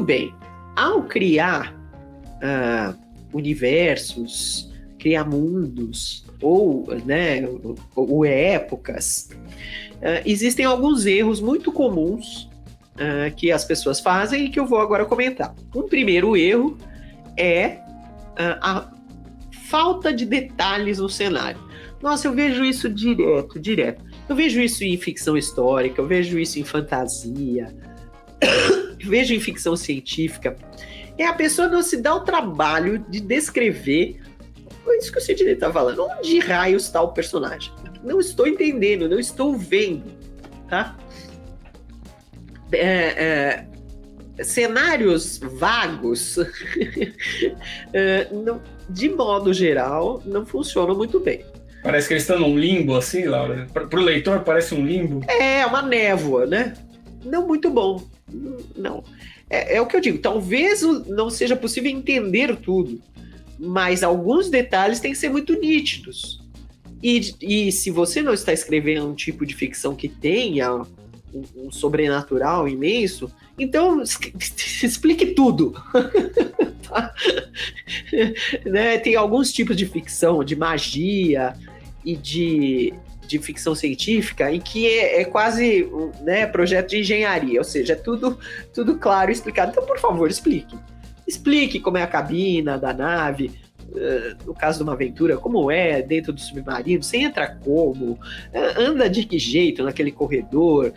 bem, ao criar universos, criar mundos ou épocas, existem alguns erros muito comuns que as pessoas fazem e que eu vou agora comentar. Um primeiro erro é a falta de detalhes no cenário. Nossa, eu vejo isso direto. Eu vejo isso em ficção histórica, eu vejo isso em fantasia, eu vejo em ficção científica. A pessoa não se dá o trabalho de descrever isso que o Sidney está falando. Onde raios está o personagem? Não estou entendendo, não estou vendo, tá? Cenários vagos, de modo geral, não funcionam muito bem. Parece que eles estão num limbo, assim, Laura. Para o leitor parece um limbo. É uma névoa, né? Não muito bom. Não. É o que eu digo. Talvez não seja possível entender tudo, mas alguns detalhes têm que ser muito nítidos. E se você não está escrevendo um tipo de ficção que tenha um sobrenatural imenso, então explique tudo. Tá? Né? Tem alguns tipos de ficção, de magia e de ficção científica, em que é quase projeto de engenharia, ou seja, é tudo claro e explicado. Então, por favor, explique. Explique como é a cabina da nave, no caso de uma aventura, como é dentro do submarino, você entra como, anda de que jeito naquele corredor,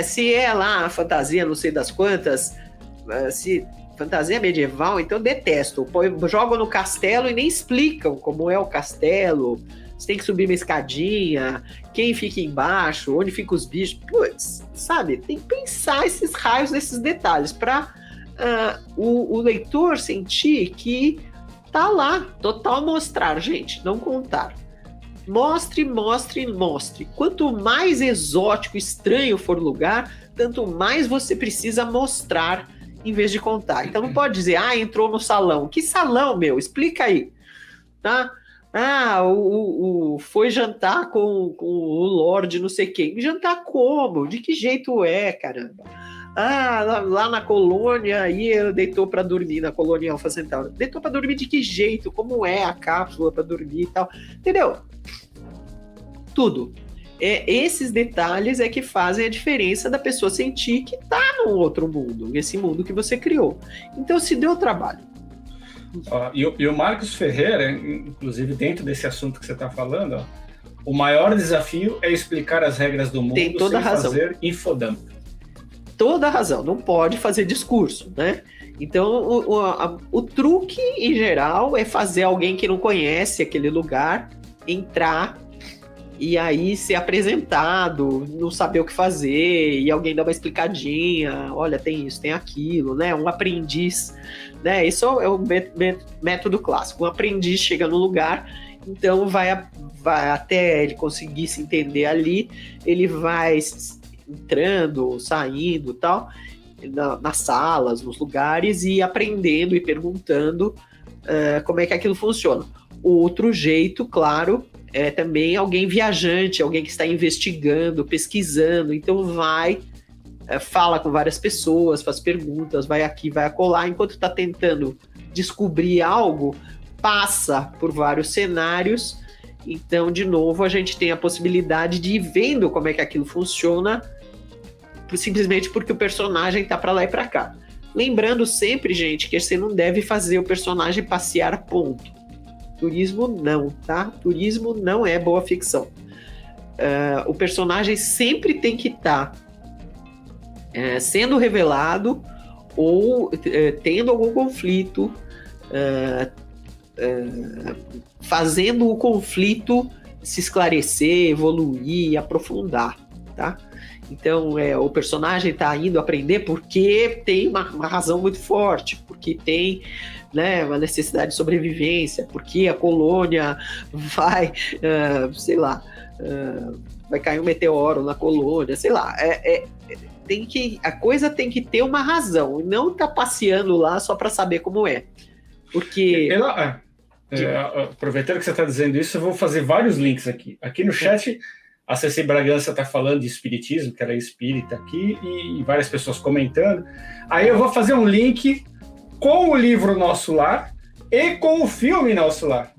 se é lá a fantasia não sei das quantas, se fantasia medieval, então detesto, jogam no castelo e nem explicam como é o castelo, você tem que subir uma escadinha, quem fica embaixo, onde ficam os bichos, putz, sabe, tem que pensar esses raios, nesses detalhes, para o leitor sentir que tá lá, total mostrar, gente, não contar. Mostre. Quanto mais exótico, estranho for o lugar, tanto mais você precisa mostrar em vez de contar. Então não pode dizer, entrou no salão. Que salão, meu? Explica aí. Tá? Foi jantar com o Lorde não sei quem. Jantar como? De que jeito é, caramba? Lá na colônia, aí ele deitou para dormir, na colônia Alpha Centauri. Deitou para dormir de que jeito? Como é a cápsula para dormir e tal? Entendeu? Tudo. Esses detalhes é que fazem a diferença da pessoa sentir que tá num outro mundo, nesse mundo que você criou. Então, se deu trabalho. E o Marcos Ferreira, inclusive dentro desse assunto que você está falando, o maior desafio é explicar as regras do mundo tem toda sem razão. Fazer infodump. Toda razão, não pode fazer discurso, né? Então, o truque, em geral, é fazer alguém que não conhece aquele lugar entrar e aí ser apresentado, não saber o que fazer, e alguém dá uma explicadinha, olha, tem isso, tem aquilo, né? Um aprendiz, né? Isso é o método clássico. Um aprendiz chega no lugar, então vai até ele conseguir se entender ali, ele vai entrando, saindo e tal, nas salas, nos lugares, e aprendendo e perguntando como é que aquilo funciona. Outro jeito, claro, é também alguém viajante, alguém que está investigando, pesquisando, então fala com várias pessoas, faz perguntas, vai aqui, vai acolá, enquanto está tentando descobrir algo, passa por vários cenários, então, de novo, a gente tem a possibilidade de ir vendo como é que aquilo funciona, simplesmente porque o personagem está para lá e para cá. Lembrando sempre, gente, que você não deve fazer o personagem passear ponto. Turismo não, tá? Turismo não é boa ficção. O personagem sempre tem que estar sendo revelado ou tendo algum conflito, fazendo o conflito se esclarecer, evoluir, aprofundar, tá? Então, o personagem está indo aprender porque tem uma razão muito forte, porque tem uma necessidade de sobrevivência, porque a colônia vai, vai cair um meteoro na colônia, sei lá. A coisa tem que ter uma razão, não tá passeando lá só para saber como é. Porque... aproveitando que você está dizendo isso, eu vou fazer vários links aqui. Aqui no chat a Ceci Bragança está falando de espiritismo, que ela é espírita aqui, e várias pessoas comentando. Aí eu vou fazer um link com o livro Nosso Lar e com o filme Nosso Lar.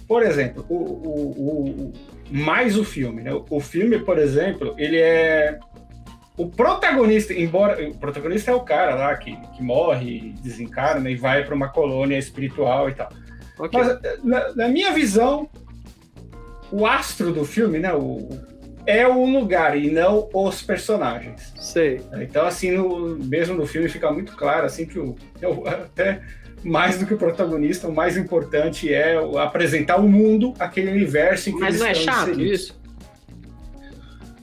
Por exemplo, mais o filme, né? O filme, por exemplo, ele é... O protagonista, embora... O protagonista é o cara lá que morre, desencarna e vai para uma colônia espiritual e tal. Okay. Mas, na minha visão, o astro do filme, né? É o lugar e não os personagens. Sei. Então, assim, mesmo no filme fica muito claro, assim, que até mais do que o protagonista, o mais importante é apresentar o mundo, aquele universo em que Mas eles não é estão chato inseridos. isso?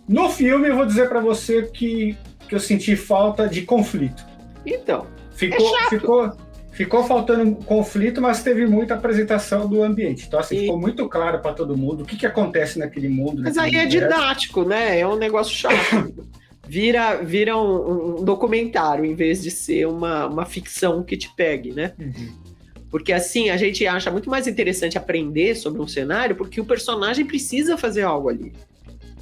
No filme, eu vou dizer para você que eu senti falta de conflito. Então, Ficou faltando conflito, mas teve muita apresentação do ambiente. Então, assim, ficou muito claro para todo mundo o que acontece naquele mundo. Mas aí é didático, né? É um negócio chato. Vira um documentário, em vez de ser uma ficção que te pegue, né? Uhum. Porque, assim, a gente acha muito mais interessante aprender sobre um cenário porque o personagem precisa fazer algo ali.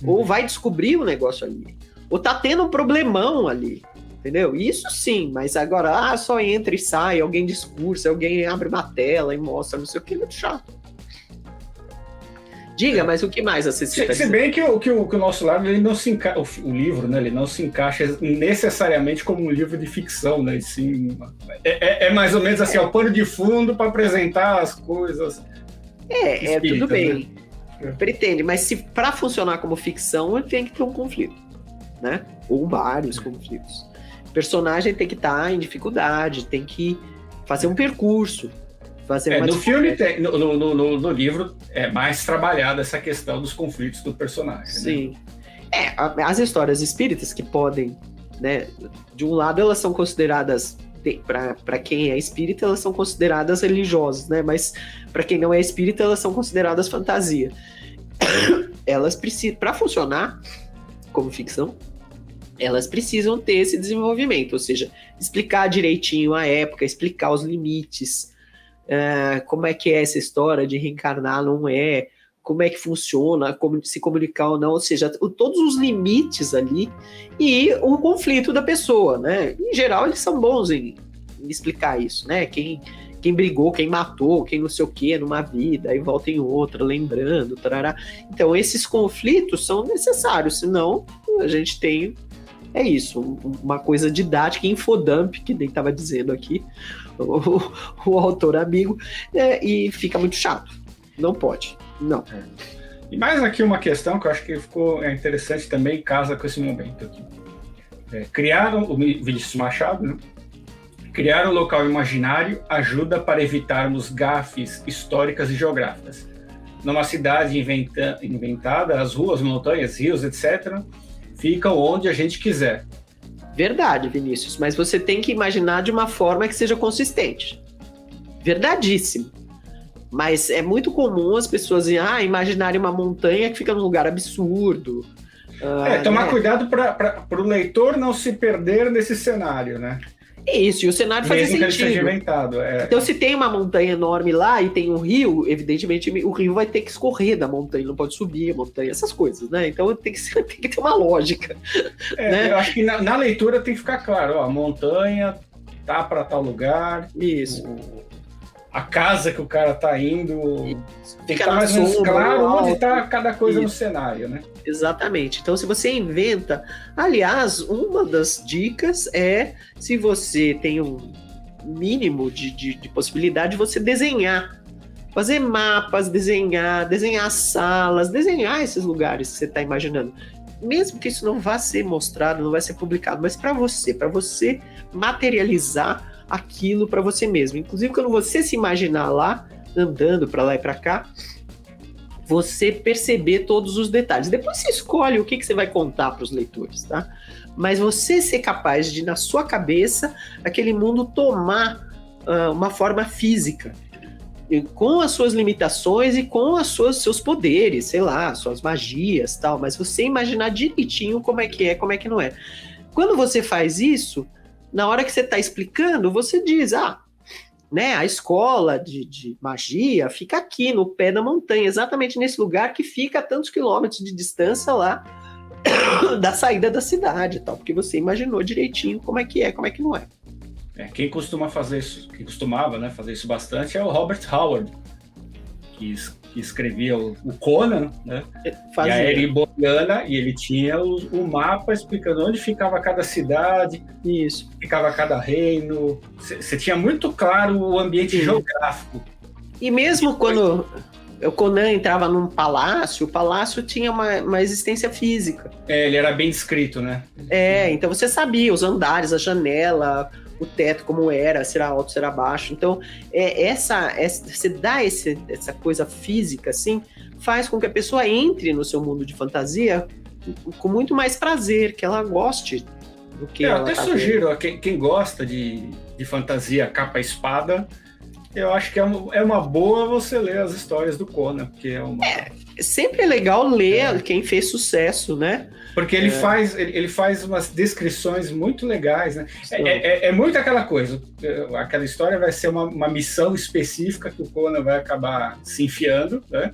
Uhum. Ou vai descobrir um negócio ali. Ou tá tendo um problemão ali. Entendeu? Isso sim, mas agora só entra e sai, alguém discursa, alguém abre uma tela e mostra, não sei o que, é muito chato. Diga, mas o que mais você cita? Se bem que o Nosso Lar, ele não se encaixa, o livro, né, ele não se encaixa necessariamente como um livro de ficção, né? Sim, é mais ou menos assim, o pano de fundo para apresentar as coisas. Tudo bem. Né? Pretende, mas se para funcionar como ficção, tem que ter um conflito, né? Ou vários conflitos. O personagem tem que estar em dificuldade, tem que fazer um percurso. No filme, no livro, é mais trabalhada essa questão dos conflitos do personagem. Sim. Né? As histórias espíritas que podem, né, de um lado elas são consideradas, para quem é espírita, elas são consideradas religiosas, né? Mas para quem não é espírita, elas são consideradas fantasia. Elas precisam, para funcionar como ficção, elas precisam ter esse desenvolvimento, ou seja, explicar direitinho a época, explicar os limites, como é que é essa história de reencarnar, não é, como é que funciona, como se comunicar ou não, ou seja, todos os limites ali e o conflito da pessoa, né? Em geral, eles são bons em explicar isso, né? Quem brigou, quem matou, quem não sei o que numa vida, aí volta em outra, lembrando, tarará. Então, esses conflitos são necessários, senão a gente tem... É isso, uma coisa didática, infodump, que nem estava dizendo aqui, o autor amigo, e fica muito chato. Não pode, não. E mais aqui uma questão que eu acho que ficou interessante também, casa com esse momento aqui. Criaram, o Vinícius Machado, né? Criar um local imaginário ajuda para evitarmos gafes históricas e geográficas. Numa cidade inventada, as ruas, montanhas, rios, etc., ficam onde a gente quiser. Verdade, Vinícius, mas você tem que imaginar de uma forma que seja consistente. Verdadíssimo. Mas é muito comum as pessoas imaginarem uma montanha que fica num lugar absurdo. Tomar cuidado para o leitor não se perder nesse cenário, né? Isso, e o cenário faz sentido. Que ele seja inventado. Então, se tem uma montanha enorme lá e tem um rio, evidentemente o rio vai ter que escorrer da montanha, não pode subir a montanha, essas coisas, né? Então tem que ter uma lógica. Né? Eu acho que na leitura tem que ficar claro, a montanha tá para tal lugar. Isso. A casa que o cara tá indo tem que estar mais ou menos claro onde está cada coisa no cenário, né? Exatamente. Então, se você inventa... Aliás, uma das dicas é, se você tem um mínimo de possibilidade, você desenhar. Fazer mapas, desenhar salas, desenhar esses lugares que você está imaginando. Mesmo que isso não vá ser mostrado, não vai ser publicado, mas para você materializar aquilo para você mesmo. Inclusive, quando você se imaginar lá, andando para lá e para cá, você perceber todos os detalhes. Depois você escolhe o que você vai contar para os leitores, tá? Mas você ser capaz de, na sua cabeça, aquele mundo tomar uma forma física, com as suas limitações e com seus poderes, sei lá, suas magias, tal, mas você imaginar direitinho como é, como é que não é. Quando você faz isso, na hora que você está explicando, você diz, né, a escola de magia fica aqui, no pé da montanha, exatamente nesse lugar que fica a tantos quilômetros de distância lá da saída da cidade, tal, porque você imaginou direitinho como é, como é que não é. Quem costuma fazer isso, quem costumava, né, fazer isso bastante é o Robert Howard, que escrevia o Conan, né? Fazia. E a Ereboriana, e ele tinha o mapa explicando onde ficava cada cidade, isso, ficava cada reino. Você tinha muito claro o ambiente geográfico. E mesmo quando o Conan entrava num palácio, o palácio tinha uma existência física. Ele era bem descrito, né? Então você sabia os andares, a janela, o teto como era, se era alto, se era baixo. Então, você dá essa coisa física, assim, faz com que a pessoa entre no seu mundo de fantasia com muito mais prazer, que ela goste do que ela até sugiro, a quem gosta de fantasia capa-espada, eu acho que é uma boa você ler as histórias do Conan, porque sempre é legal ler quem fez sucesso, né? Porque ele faz umas descrições muito legais, né? É muito aquela coisa, aquela história vai ser uma missão específica que o Conan vai acabar se enfiando, né?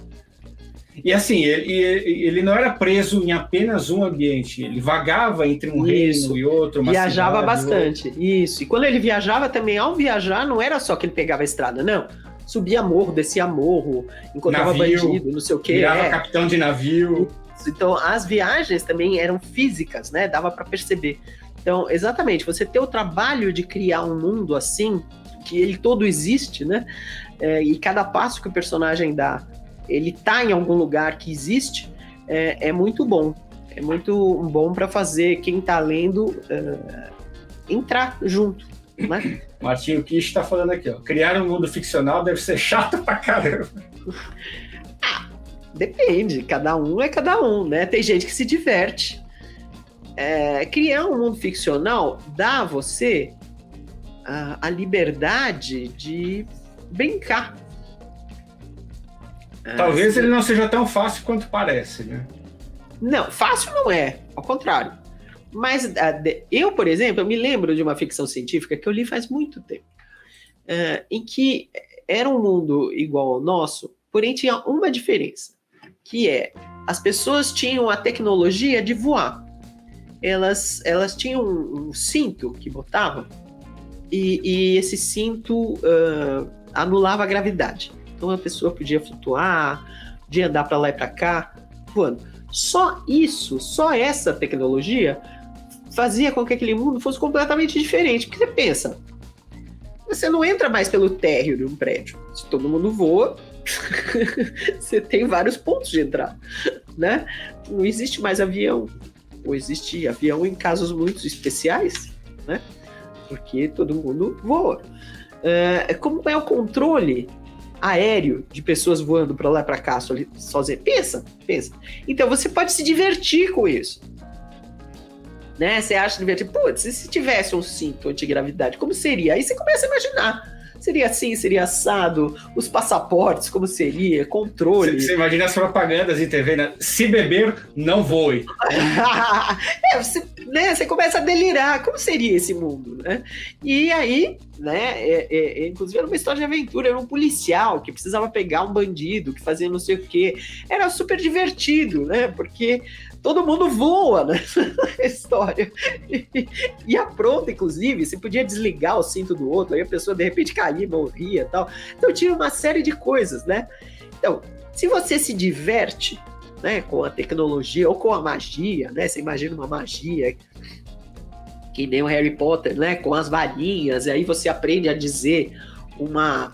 E assim, ele não era preso em apenas um ambiente, ele vagava entre um reino e outro, viajava bastante, isso. E quando ele viajava também, ao viajar, não era só que ele pegava a estrada, não. Subia morro, descia morro, encontrava bandido, não sei o quê. Virava capitão de navio. Então, as viagens também eram físicas, né? Dava para perceber. Então, exatamente, você ter o trabalho de criar um mundo assim, que ele todo existe, né? E cada passo que o personagem dá, ele tá em algum lugar que existe, é muito bom. É muito bom para fazer quem tá lendo entrar junto, né? Martinho Kish está falando aqui, ó. Criar um mundo ficcional deve ser chato pra caramba. Depende, cada um é cada um, né? Tem gente que se diverte. Criar um mundo ficcional dá a você a liberdade de brincar. Talvez ele não seja tão fácil quanto parece, né? Não, fácil não é, ao contrário. Mas eu, por exemplo, eu me lembro de uma ficção científica que eu li faz muito tempo, em que era um mundo igual ao nosso, porém tinha uma diferença, que as pessoas tinham a tecnologia de voar. Elas tinham um cinto que botavam, e esse cinto anulava a gravidade. Então a pessoa podia flutuar, podia andar para lá e para cá, voando. Só essa tecnologia fazia com que aquele mundo fosse completamente diferente. Porque você pensa, você não entra mais pelo térreo de um prédio. Se todo mundo voa, você tem vários pontos de entrada, né? Não existe mais avião. Ou existe avião em casos muito especiais, né? Porque todo mundo voa. Como é o controle aéreo de pessoas voando para lá e para cá sozinho? Pensa. Então você pode se divertir com isso, né? Você acha divertido, putz, e se tivesse um cinto antigravidade, como seria? Aí você começa a imaginar. Seria assim, seria assado, os passaportes, como seria, controle. Você imagina as propagandas em TV, né? Se beber, não voe. Você começa a delirar, como seria esse mundo, né? E aí, né, inclusive era uma história de aventura, era um policial que precisava pegar um bandido, que fazia não sei o quê. Era super divertido, né? Porque todo mundo voa nessa história. E a pronta, inclusive, você podia desligar o cinto do outro, aí a pessoa de repente caía, morria e tal. Então tinha uma série de coisas, né? Então, se você se diverte, né, com a tecnologia ou com a magia, né? Você imagina uma magia que nem o Harry Potter, né? Com as varinhas, e aí você aprende a dizer uma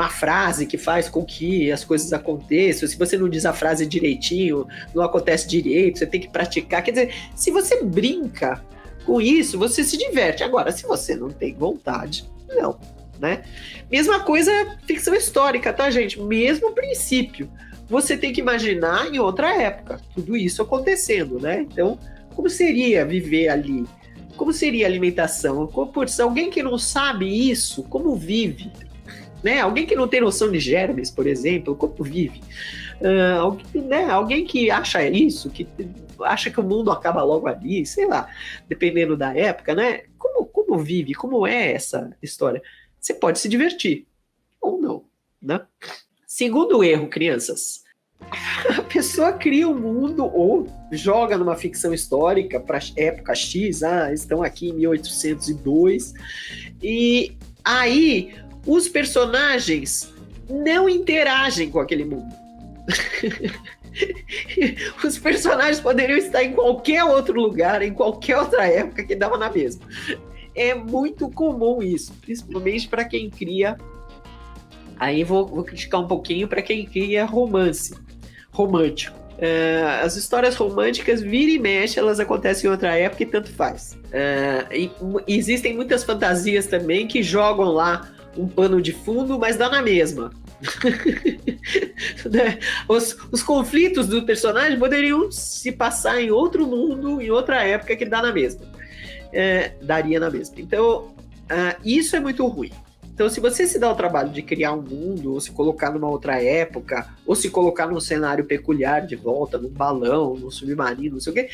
frase que faz com que as coisas aconteçam. Se você não diz a frase direitinho, não acontece direito, você tem que praticar. Quer dizer, se você brinca com isso, você se diverte. Agora, se você não tem vontade, não, né? Mesma coisa ficção histórica, tá, gente? Mesmo princípio. Você tem que imaginar em outra época, tudo isso acontecendo, né? Então, como seria viver ali? Como seria a alimentação? Putz, alguém que não sabe isso, como vive? Né? Alguém que não tem noção de germes, por exemplo, como vive? Alguém que acha isso, que acha que o mundo acaba logo ali, sei lá, dependendo da época, né? Como vive? Como é essa história? você pode se divertir, ou não, né? Segundo erro, crianças, a pessoa cria um mundo ou joga numa ficção histórica para época X, estão aqui em 1802, e aí os personagens não interagem com aquele mundo. Os personagens poderiam estar em qualquer outro lugar, em qualquer outra época, que dava na mesma. É muito comum isso, principalmente para quem cria. Aí vou criticar um pouquinho para quem cria romântico. As histórias românticas, vira e mexe, elas acontecem em outra época e tanto faz. E existem muitas fantasias também que jogam lá um pano de fundo, mas dá na mesma. Os conflitos do personagem poderiam se passar em outro mundo, em outra época, que dá na mesma. Daria na mesma. Então, isso é muito ruim. Então, se você se dá o trabalho de criar um mundo, ou se colocar numa outra época, ou se colocar num cenário peculiar de volta, num balão, num submarino, não sei o quê,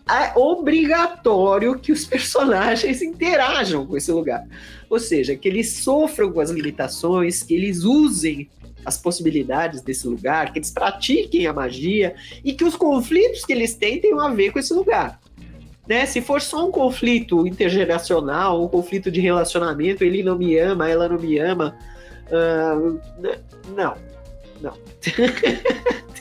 é obrigatório que os personagens interajam com esse lugar. Ou seja, que eles sofram com as limitações, que eles usem as possibilidades desse lugar, que eles pratiquem a magia e que os conflitos que eles têm tenham a ver com esse lugar. Né? Se for só um conflito intergeracional, um conflito de relacionamento, ele não me ama, ela não me ama, não.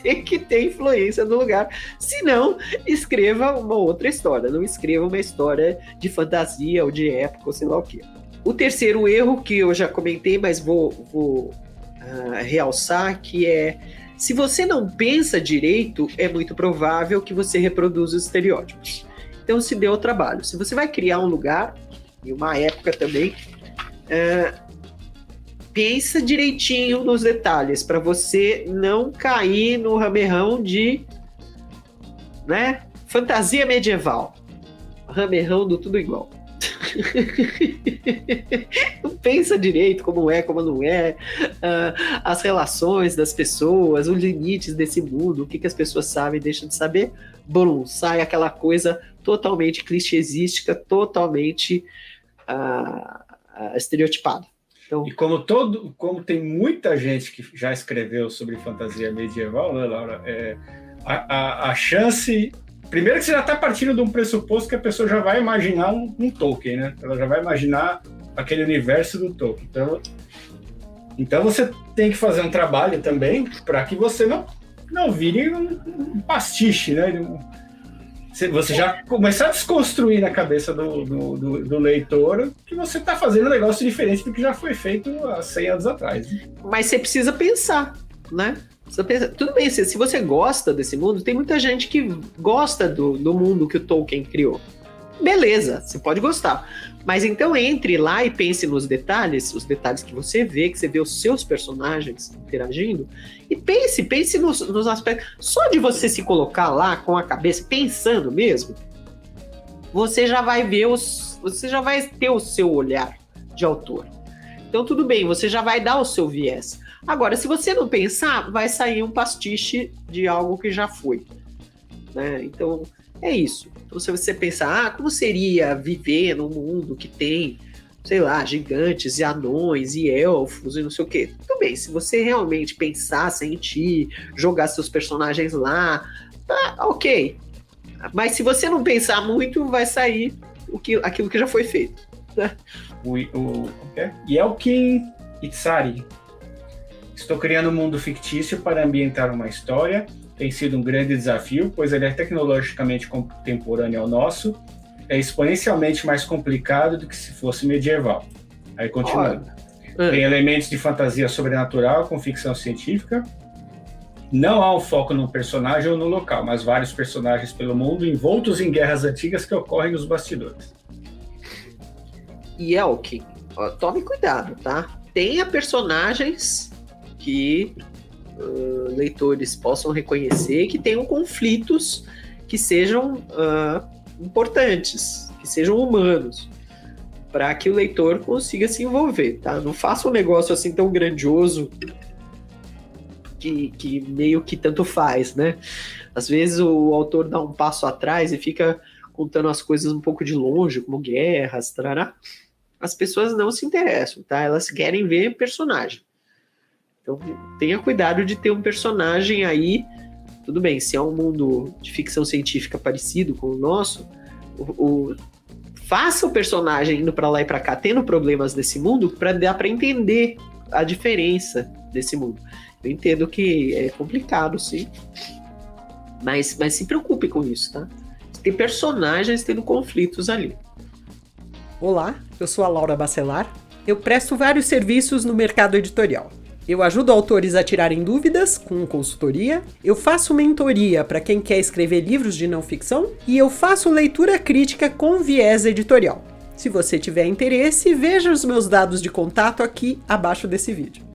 Tem que ter influência no lugar. Se não, escreva uma outra história. Não escreva uma história de fantasia ou de época, ou sei lá o quê. O terceiro erro, que eu já comentei, mas vou realçar, que é: se você não pensa direito, é muito provável que você reproduza os estereótipos. Então, se dê o trabalho. Se você vai criar um lugar, e uma época também, pensa direitinho nos detalhes, para você não cair no ramerrão de, né, fantasia medieval. Ramerrão do tudo igual. Não pensa direito como é, como não é, as relações das pessoas, os limites desse mundo, o que as pessoas sabem e deixam de saber. Bom, sai aquela coisa totalmente clichêsística, totalmente estereotipada. Então, e como tem muita gente que já escreveu sobre fantasia medieval, né, Laura, a chance... Primeiro que você já está partindo de um pressuposto que a pessoa já vai imaginar um Tolkien, né? Ela já vai imaginar aquele universo do Tolkien. Então você tem que fazer um trabalho também para que você não vire um pastiche, né? Você já começar a desconstruir na cabeça do leitor que você está fazendo um negócio diferente do que já foi feito há 100 anos atrás. Né? Mas você precisa pensar, né? Tudo bem, se você gosta desse mundo, tem muita gente que gosta do mundo que o Tolkien criou. Beleza, você pode gostar. Mas então entre lá e pense nos detalhes, os detalhes que você vê os seus personagens interagindo, e pense nos aspectos. Só de você se colocar lá com a cabeça, pensando mesmo, você já vai ter o seu olhar de autor. Então tudo bem, você já vai dar o seu viés. Agora, se você não pensar, vai sair um pastiche de algo que já foi. Né? Então, é isso. Então, se você pensar, como seria viver num mundo que tem, sei lá, gigantes e anões e elfos e não sei o quê. Tudo bem, se você realmente pensar, sentir, jogar seus personagens lá, ok. Mas se você não pensar muito, vai sair aquilo que já foi feito. Né? Yelkin Itsari. Estou criando um mundo fictício para ambientar uma história. Tem sido um grande desafio, pois ele é tecnologicamente contemporâneo ao nosso. É exponencialmente mais complicado do que se fosse medieval. Aí continuando. Tem elementos de fantasia sobrenatural com ficção científica. Não há um foco num personagem ou no local, mas vários personagens pelo mundo envoltos em guerras antigas que ocorrem nos bastidores. Yelkin, tome cuidado, tá? Tenha personagens que leitores possam reconhecer, que tenham conflitos que sejam importantes, que sejam humanos, para que o leitor consiga se envolver, tá? Não faça um negócio assim tão grandioso que meio que tanto faz, né? Às vezes o autor dá um passo atrás e fica contando as coisas um pouco de longe, como guerras, tarará. as pessoas não se interessam, tá? Elas querem ver personagem. Então, tenha cuidado de ter um personagem aí. Tudo bem, se é um mundo de ficção científica parecido com o nosso, faça o personagem indo para lá e para cá, tendo problemas desse mundo, para dar para entender a diferença desse mundo. Eu entendo que é complicado, sim, mas se preocupe com isso, tá? Tem personagens tendo conflitos ali. Olá, eu sou a Laura Bacelar. Eu presto vários serviços no mercado editorial. Eu ajudo autores a tirarem dúvidas com consultoria, eu faço mentoria para quem quer escrever livros de não ficção e eu faço leitura crítica com viés editorial. Se você tiver interesse, veja os meus dados de contato aqui abaixo desse vídeo.